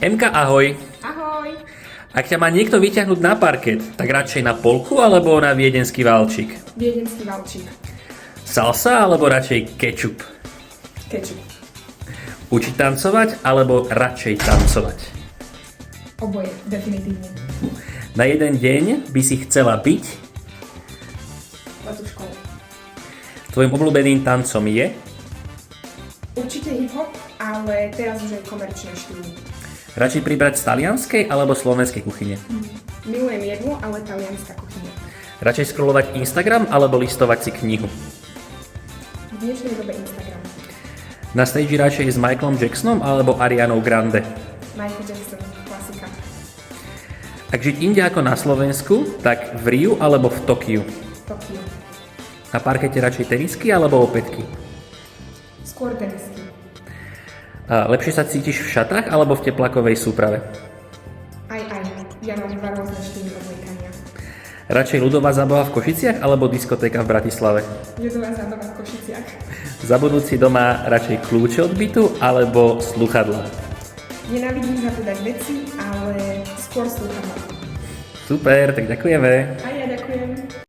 Emka, ahoj. Ahoj. Ak ťa má niekto vyťahnuť na parket, tak radšej na polku alebo na viedenský valčík? Viedenský valčík. Salsa alebo radšej kečup? Kečup. Učiť tancovať alebo radšej tancovať? Oboje, definitívne. Na jeden deň by si chcela byť? Letuškou. Tvojim obľúbeným tancom je? Určite hip-hop, ale teraz už aj komerčné štýly. Radšej pribrať z talianskej alebo slovenskej kuchyne? Milujem jedlo, ale talianská kuchyňa. Radšej scrollovať Instagram alebo listovať si knihu? V dnešnej dobe Instagram. Na stage radšej s Michaelom Jacksonom alebo Arianou Grande? Michael Jackson, klasika. Ak žiť inde ako na Slovensku, tak v Riu alebo v Tokiu? Tokio. Na parkete radšej tenisky alebo opätky? Skôr tenisky. Lepšie sa cítiš v šatách alebo v teplakovej súprave? Aj. Ja mám dva rôzne štýly obliekania. Radšej ľudová zábava v Košiciach alebo diskotéka v Bratislave? Ľudová zábava v Košiciach. Zabudnúť si doma radšej kľúče od bytu alebo sluchadlá? Nenávidím zabúdať veci, ale skôr slúchadlá. Super, tak ďakujeme. A ja